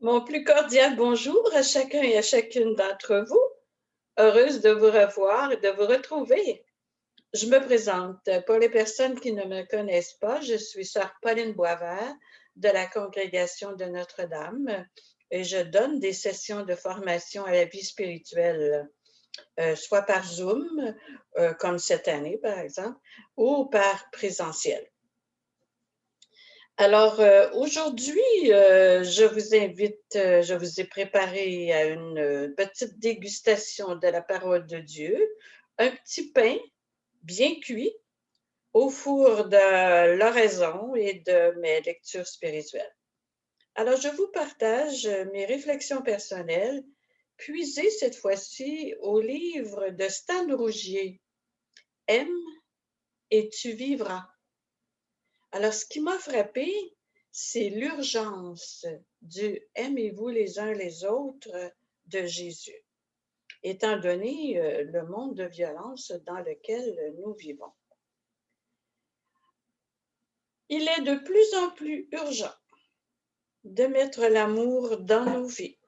Mon plus cordial bonjour à chacun et à chacune d'entre vous. Heureuse de vous revoir et de vous retrouver. Je me présente. Pour les personnes qui ne me connaissent pas, je suis sœur Pauline Boisvert de la congrégation de Notre-Dame et je donne des sessions de formation à la vie spirituelle, soit par Zoom, comme cette année par exemple, ou par présentiel. Alors, aujourd'hui, je vous invite, je vous ai préparé à une petite dégustation de la parole de Dieu, un petit pain bien cuit au four de l'oraison et de mes lectures spirituelles. Alors, je vous partage mes réflexions personnelles, puisées cette fois-ci au livre de Stan Rougier, Aime et tu vivras. Alors, ce qui m'a frappé, c'est l'urgence du « aimez-vous les uns les autres » de Jésus, étant donné le monde de violence dans lequel nous vivons. Il est de plus en plus urgent de mettre l'amour dans nos vies.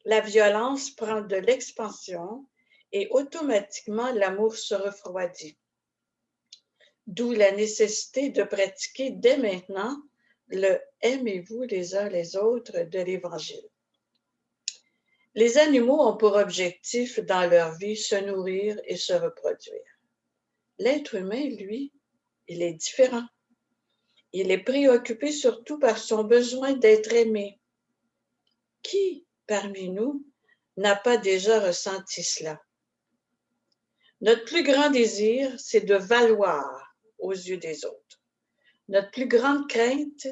La violence prend de l'expansion et automatiquement l'amour se refroidit. D'où la nécessité de pratiquer dès maintenant le « aimez-vous les uns les autres » de l'Évangile. Les animaux ont pour objectif dans leur vie se nourrir et se reproduire. L'être humain, lui, il est différent. Il est préoccupé surtout par son besoin d'être aimé. Qui, parmi nous, n'a pas déjà ressenti cela? Notre plus grand désir, c'est de valoir aux yeux des autres. Notre plus grande crainte,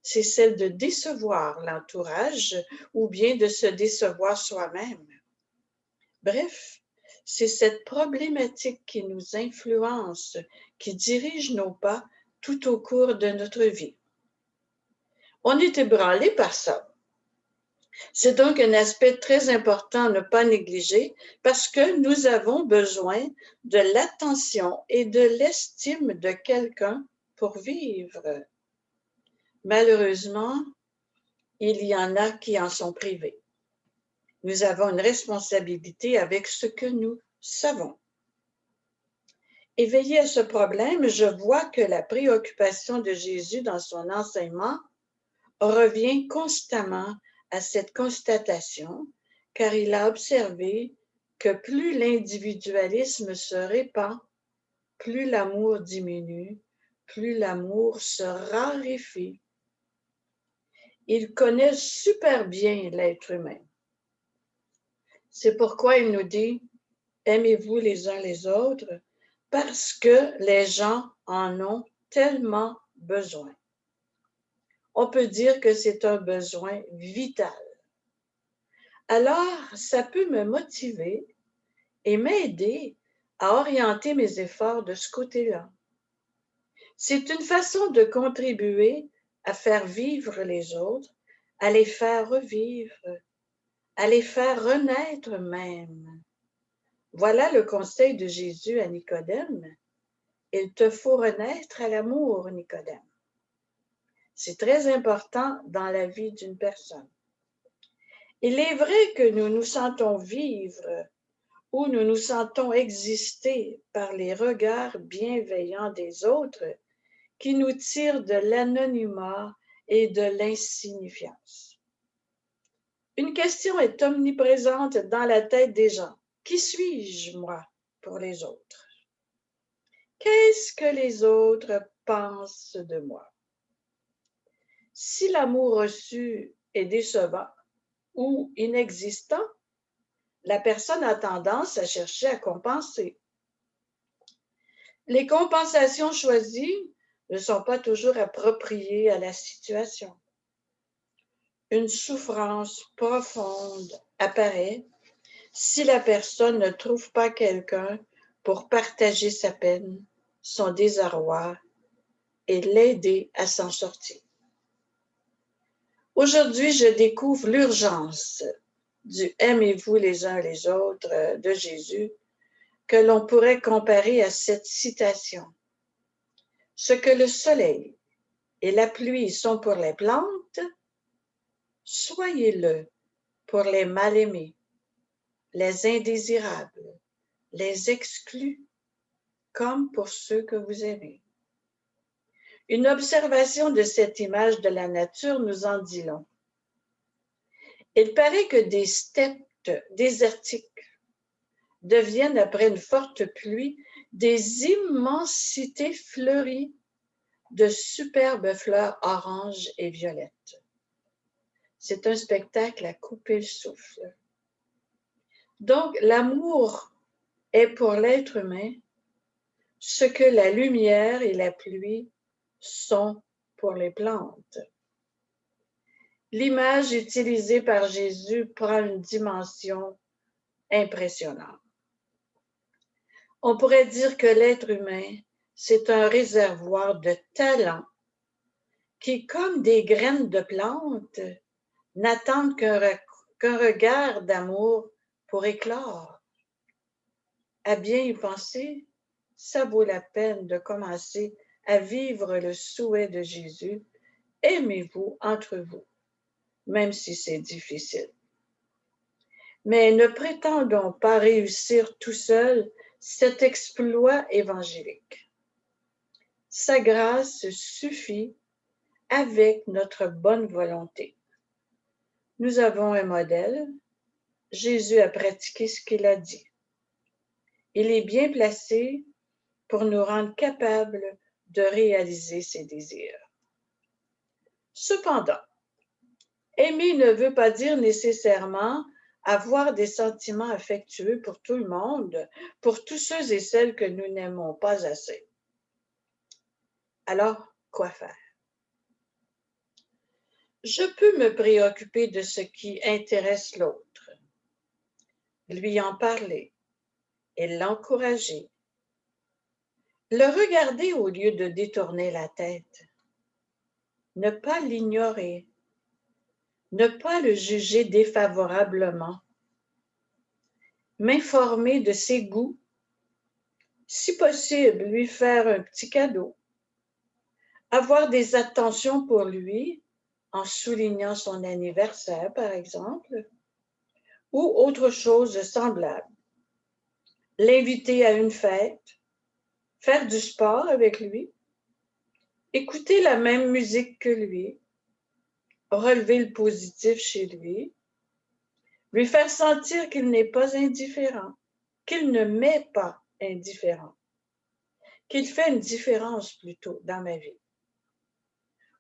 c'est celle de décevoir l'entourage ou bien de se décevoir soi-même. Bref, c'est cette problématique qui nous influence, qui dirige nos pas tout au cours de notre vie. On est ébranlé par ça. C'est donc un aspect très important à ne pas négliger parce que nous avons besoin de l'attention et de l'estime de quelqu'un pour vivre. Malheureusement, il y en a qui en sont privés. Nous avons une responsabilité avec ce que nous savons. Éveillé à ce problème, je vois que la préoccupation de Jésus dans son enseignement revient constamment à cette constatation, car il a observé que plus l'individualisme se répand, plus l'amour diminue, plus l'amour se raréfie. Il connaît super bien l'être humain. C'est pourquoi il nous dit « Aimez-vous les uns les autres » parce que les gens en ont tellement besoin. On peut dire que c'est un besoin vital. Alors, ça peut me motiver et m'aider à orienter mes efforts de ce côté-là. C'est une façon de contribuer à faire vivre les autres, à les faire revivre, à les faire renaître même. Voilà le conseil de Jésus à Nicodème. Il te faut renaître à l'amour, Nicodème. C'est très important dans la vie d'une personne. Il est vrai que nous nous sentons vivre ou nous nous sentons exister par les regards bienveillants des autres qui nous tirent de l'anonymat et de l'insignifiance. Une question est omniprésente dans la tête des gens. Qui suis-je, moi, pour les autres? Qu'est-ce que les autres pensent de moi? Si l'amour reçu est décevant ou inexistant, la personne a tendance à chercher à compenser. Les compensations choisies ne sont pas toujours appropriées à la situation. Une souffrance profonde apparaît si la personne ne trouve pas quelqu'un pour partager sa peine, son désarroi et l'aider à s'en sortir. Aujourd'hui, je découvre l'urgence du « aimez-vous les uns les autres » de Jésus que l'on pourrait comparer à cette citation. Ce que le soleil et la pluie sont pour les plantes, Soyez-le pour les mal-aimés, les indésirables, les exclus, comme pour ceux que vous aimez. Une observation de cette image de la nature nous en dit long. Il paraît que des steppes désertiques deviennent, après une forte pluie, des immensités fleuries de superbes fleurs oranges et violettes. C'est un spectacle à couper le souffle. Donc, l'amour est pour l'être humain ce que la lumière et la pluie sont pour les plantes. L'image utilisée par Jésus prend une dimension impressionnante. On pourrait dire que l'être humain, c'est un réservoir de talents qui, comme des graines de plantes, n'attendent qu'un regard d'amour pour éclore. À bien y penser, ça vaut la peine de commencer à vivre le souhait de Jésus. Aimez-vous entre vous, même si c'est difficile. Mais ne prétendons pas réussir tout seul cet exploit évangélique. Sa grâce suffit avec notre bonne volonté. Nous avons un modèle. Jésus a pratiqué ce qu'il a dit. Il est bien placé pour nous rendre capables de réaliser ses désirs. Cependant, aimer ne veut pas dire nécessairement avoir des sentiments affectueux pour tout le monde, pour tous ceux et celles que nous n'aimons pas assez. Alors, quoi faire? Je peux me préoccuper de ce qui intéresse l'autre, lui en parler et l'encourager, le regarder au lieu de détourner la tête, ne pas l'ignorer, ne pas le juger défavorablement, m'informer de ses goûts, si possible lui faire un petit cadeau, avoir des attentions pour lui en soulignant son anniversaire par exemple, ou autre chose semblable, l'inviter à une fête, faire du sport avec lui, écouter la même musique que lui, relever le positif chez lui faire sentir qu'il n'est pas indifférent, qu'il ne m'est pas indifférent, qu'il fait une différence plutôt dans ma vie.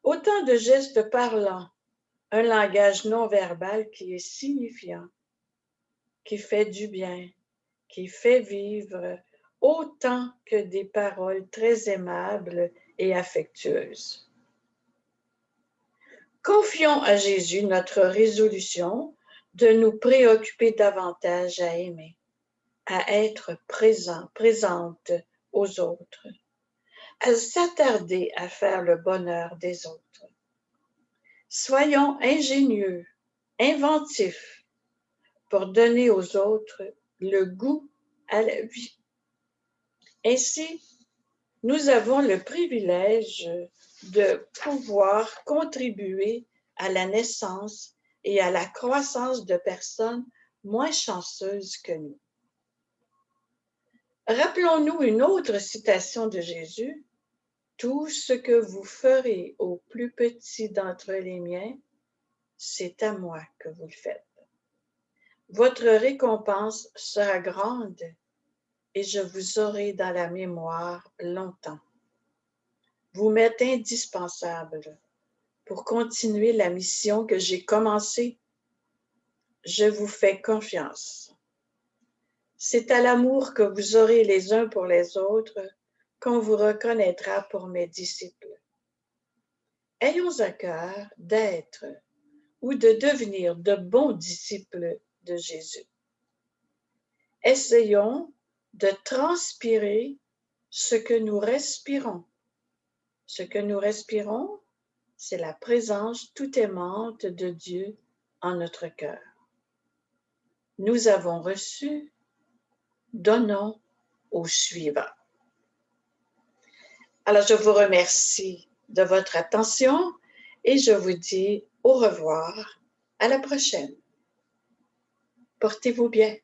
Autant de gestes parlants, un langage non verbal qui est signifiant, qui fait du bien, qui fait vivre, autant que des paroles très aimables et affectueuses. Confions à Jésus notre résolution de nous préoccuper davantage à aimer, à être présente aux autres, à s'attarder à faire le bonheur des autres. Soyons ingénieux, inventifs pour donner aux autres le goût à la vie. Ainsi, nous avons le privilège de pouvoir contribuer à la naissance et à la croissance de personnes moins chanceuses que nous. Rappelons-nous une autre citation de Jésus. « Tout ce que vous ferez au plus petit d'entre les miens, c'est à moi que vous le faites. Votre récompense sera grande et je vous aurai dans la mémoire longtemps. » Vous m'êtes indispensable pour continuer la mission que j'ai commencée. Je vous fais confiance. C'est à l'amour que vous aurez les uns pour les autres qu'on vous reconnaîtra pour mes disciples. Ayons à cœur d'être ou de devenir de bons disciples de Jésus. Essayons de transpirer ce que nous respirons. Ce que nous respirons, c'est la présence tout aimante de Dieu en notre cœur. Nous avons reçu, donnons au suivant. Alors, je vous remercie de votre attention et je vous dis au revoir À la prochaine. Portez-vous bien.